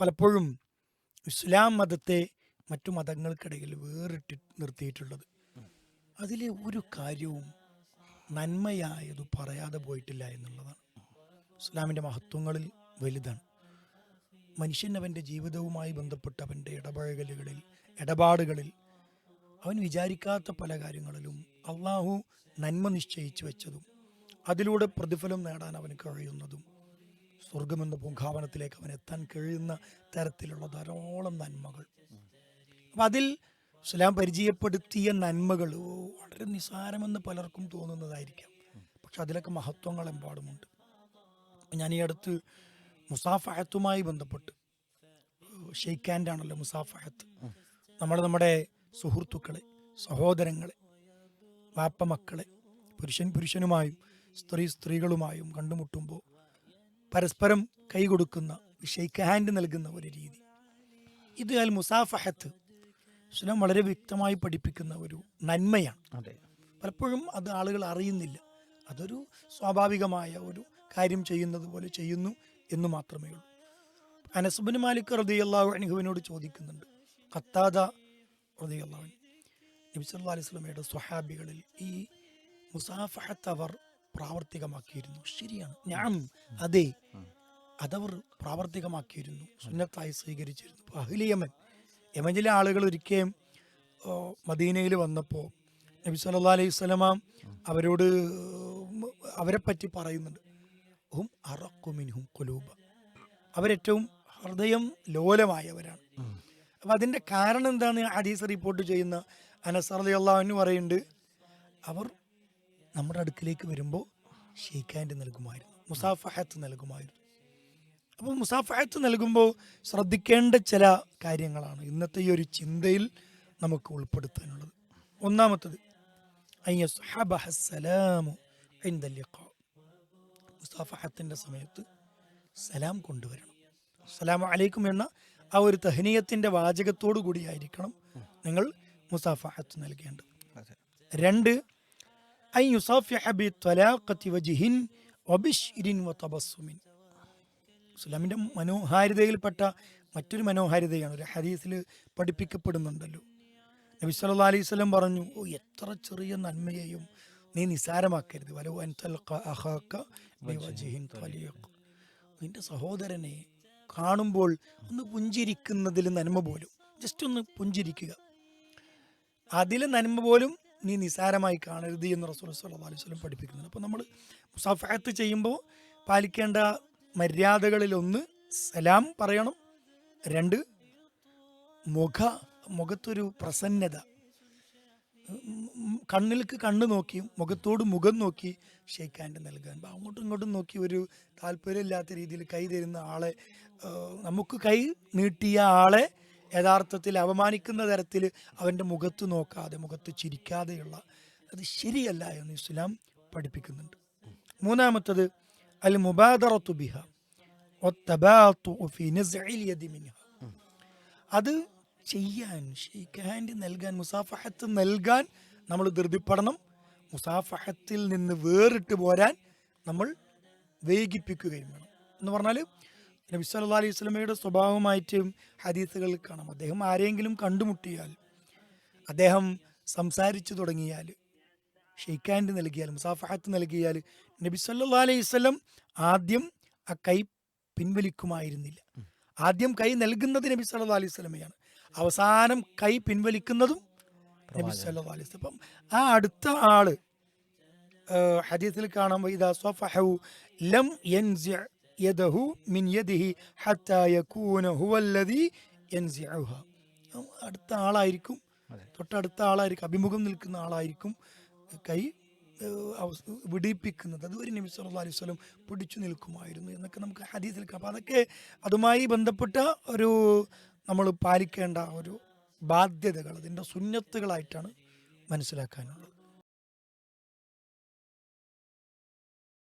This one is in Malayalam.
പലപ്പോഴും ഇസ്ലാം മതത്തെ മറ്റു മതങ്ങൾക്കിടയിൽ വേറിട്ട് നിർത്തിയിട്ടുള്ളത്. അതിലെ ഒരു കാര്യവും നന്മയായത് പറയാതെ പോയിട്ടില്ല എന്നുള്ളതാണ്. ഇസ്ലാമിൻ്റെ മഹത്വങ്ങളിൽ വലുതാണ്. മനുഷ്യൻ അവൻ്റെ ജീവിതവുമായി ബന്ധപ്പെട്ട് അവൻ്റെ ഇടപാടുകളിൽ അവൻ വിചാരിക്കാത്ത പല കാര്യങ്ങളിലും അള്ളാഹു നന്മ നിശ്ചയിച്ചു വെച്ചതും അതിലൂടെ പ്രതിഫലം നേടാൻ അവന് കഴിയുന്നതും സ്വർഗമെന്ന പൂങ്കാവനത്തിലേക്ക് അവൻ എത്താൻ കഴിയുന്ന തരത്തിലുള്ള ധാരാളം നന്മകൾ. അപ്പം അതിൽ ഇസ്ലാം പരിചയപ്പെടുത്തിയ നന്മകൾ വളരെ നിസ്സാരമെന്ന് പലർക്കും തോന്നുന്നതായിരിക്കാം. പക്ഷെ അതിലൊക്കെ മഹത്വങ്ങൾ എമ്പാടുമുണ്ട്. ഞാൻ ഈ അടുത്ത് മുസാഫഹത്തുമായി ബന്ധപ്പെട്ട്, ഷെയ്ക്ക് ഹാൻഡ് ആണല്ലോ മുസാഫഹത്ത്, നമ്മുടെ സുഹൃത്തുക്കളെ, സഹോദരങ്ങളെ, വാപ്പ മക്കളെ, പുരുഷൻ പുരുഷനുമായും സ്ത്രീകളുമായും കണ്ടുമുട്ടുമ്പോൾ പരസ്പരം കൈ കൊടുക്കുന്ന, ഷെയ്ക്ക് ഹാൻഡ് നൽകുന്ന ഒരു രീതി, ഇത് അൽ മുസാഫഹത്ത് ഇസ്ലാം വളരെ വ്യക്തമായി പഠിപ്പിക്കുന്ന ഒരു നന്മയാണ്. പലപ്പോഴും അത് ആളുകൾ അറിയുന്നില്ല. അതൊരു സ്വാഭാവികമായ ഒരു കാര്യം ചെയ്യുന്നത് പോലെ ചെയ്യുന്നു എന്ന് മാത്രമേ ഉള്ളൂ. അനസ് ഇബ്നു മാലിക് റളിയല്ലാഹു അൻഹുവിനോട് ചോദിക്കുന്നുണ്ട്, ഖത്താദ റളിയല്ലാഹു അൻഹു, നബി സല്ലല്ലാഹു അലൈഹി വസല്ലമയുടെ സ്വഹാബികളിൽ ഈ മുസാഫഹത്ത് അവർ പ്രാവർത്തികമാക്കിയിരുന്നു. ശരിയാണ്, ഞാൻ അതെ, അതവർ പ്രാവർത്തികമാക്കിയിരുന്നു, സുന്നത്തായി സ്വീകരിച്ചിരുന്നു. അപ്പോൾ അഹ്ലി യമനിലെ ആളുകൾ ഒരിക്കലും മദീനയിൽ വന്നപ്പോൾ നബി സല്ലല്ലാഹു അലൈഹി വസല്ലമ അവരോട് അവരെപ്പറ്റി പറയുന്നുണ്ട്, ഹും അറഖു മിൻഹും ഖുലൂബ, അവരേറ്റവും ഹൃദയം ലോലമായവരാണ്. അപ്പം അതിൻ്റെ കാരണം എന്താണെന്ന് ഹദീസ് റിപ്പോർട്ട് ചെയ്യുന്ന അനസ് റളിയല്ലാഹു അൻഹു പറയുന്നുണ്ട്, അവർ നമ്മുടെ അടുക്കിലേക്ക് വരുമ്പോൾ ഷെയ്ക്ക് ഹാൻഡ് നൽകുമായിരുന്നു, മുസാഫഹത്ത് നൽകുമായിരുന്നു. അപ്പോൾ മുസാഫഹത്ത് നൽകുമ്പോൾ ശ്രദ്ധിക്കേണ്ട ചില കാര്യങ്ങളാണ് ഇന്നത്തെ ഈ ഒരു ചിന്തയിൽ നമുക്ക് ഉൾപ്പെടുത്താനുള്ളത്. ഒന്നാമത്തത്, മുസാഫഹത്തിൻ്റെ സമയത്ത് സലാം കൊണ്ടുവരണം. അസ്സലാമു അലൈക്കും എന്ന ആ ഒരു തഹ്നിയത്തിൻ്റെ വാചകത്തോടു കൂടിയായിരിക്കണം നിങ്ങൾ മുസാഫഹത്ത് നൽകേണ്ടത്. രണ്ട്, ഇസ്ലാമിൻ്റെ മനോഹാരിതയിൽപ്പെട്ട മറ്റൊരു മനോഹാരിതയാണ്, ഒരു ഹദീസിൽ പഠിപ്പിക്കപ്പെടുന്നുണ്ടല്ലോ. നബി സല്ലല്ലാഹു അലൈഹി വസല്ലം പറഞ്ഞു, എത്ര ചെറിയ നന്മയെയും നീ നിസാരമാക്കരുത്. വലൗ അൻ തൽഖ അഖാക ബിവജ്ഹിൻ തലീഖ്, നിന്റെ സഹോദരനെ കാണുമ്പോൾ ഒന്ന് പുഞ്ചിരിക്കുന്നതിൽ നന്മ പോലും, ജസ്റ്റ് ഒന്ന് പുഞ്ചിരിക്കുക, അതിലെ നന്മ പോലും നീ നിസാരമായി കാണരുത് എന്ന് റസൂൽ സല്ലല്ലാഹു അലൈഹി വസല്ലം പഠിപ്പിക്കുന്നുണ്ട്. അപ്പോൾ നമ്മൾ മുസാഫഹത്ത് ചെയ്യുമ്പോൾ പാലിക്കേണ്ട മര്യാദകളിലൊന്ന് സലാം പറയണം. രണ്ട്, മുഖത്തൊരു പ്രസന്നത, കണ്ണിലേക്ക് കണ്ണ് നോക്കി മുഖത്തോട് മുഖം നോക്കി ഷെയ്ക്ക് ഹാൻഡ് നൽകാൻ. അങ്ങോട്ടും ഇങ്ങോട്ടും നോക്കി ഒരു താല്പര്യമില്ലാത്ത രീതിയിൽ കൈ തരുന്ന ആളെ, നമുക്ക് കൈ നീട്ടിയ ആളെ യഥാർത്ഥത്തിൽ അപമാനിക്കുന്ന തരത്തിൽ അവൻ്റെ മുഖത്ത് നോക്കാതെ, മുഖത്ത് ചിരിക്കാതെയുള്ള, അത് ശരിയല്ല എന്ന് ഇസ്ലാം പഠിപ്പിക്കുന്നുണ്ട്. മൂന്നാമത്തത്, അൽ മുബാദറത്തു ബിഹ വത്തബാതുഉ ഫീ നസ്ഇൽ യദി മിൻഹ, അത് ചെയ്യാൻ, ഷെയ്ക്ക് ഹാൻഡ് നൽകാൻ, മുസാഫഹത്ത് നൽകാൻ നമ്മൾ ധൃതിപ്പെടണം. മുസാഫഹത്തിൽ നിന്ന് വേറിട്ട് പോരാൻ നമ്മൾ വൈകിപ്പിക്കുകയും വേണം. എന്ന് പറഞ്ഞാൽ നബി സല്ലല്ലാഹു അലൈഹി വസല്ലമയുടെ സ്വഭാവമായിട്ട് ഹദീസുകളിൽ കാണാം, അദ്ദേഹം ആരെങ്കിലും കണ്ടുമുട്ടിയാൽ, അദ്ദേഹം സംസാരിച്ചു തുടങ്ങിയാൽ, ഷെയ്ക്ക് ഹാൻഡ് നൽകിയാൽ, മുസാഫഹത്ത് നൽകിയാൽ നബി സല്ലല്ലാഹു അലൈഹി വസല്ലം ആദ്യം ആ കൈ പിൻവലിക്കുമായിരുന്നില്ല. ആദ്യം കൈ നൽകുന്നത് നബി സല്ലല്ലാഹു അലൈഹി വസല്ലമയാണ്, അവസാനം കൈ പിൻവലിക്കുന്നതും നബി സല്ലല്ലാഹു അലൈഹി വസല്ലം. അപ്പം ആ അടുത്ത ആള് ഹദീസിൽ കാണുമ്പോൾ ഇദാ സ്വഫഹു ലം യൻസിഅ യദഹു മിൻ യദിഹി ഹത്താ യകൂന ഹുവല്ലദീ യൻസിഉഹ, അടുത്ത ആളായിരിക്കും, തൊട്ടടുത്ത ആളായിരിക്കും, അഭിമുഖം നിൽക്കുന്ന ആളായിരിക്കും കൈ വിടിപ്പിക്കുന്നത്. അതുവരെ നബി സല്ലല്ലാഹു അലൈഹി വസല്ലം പിടിച്ചു നിൽക്കുമായിരുന്നു എന്നൊക്കെ നമുക്ക് ഹദീസിൽ കാണാം. അപ്പോൾ അതൊക്കെ അതുമായി ബന്ധപ്പെട്ട ഒരു നമ്മൾ പാലിക്കേണ്ട ഒരു ബാധ്യതകൾ, അതിൻ്റെ സുന്നത്തുകളായിട്ടാണ് മനസ്സിലാക്കാനുള്ളത്.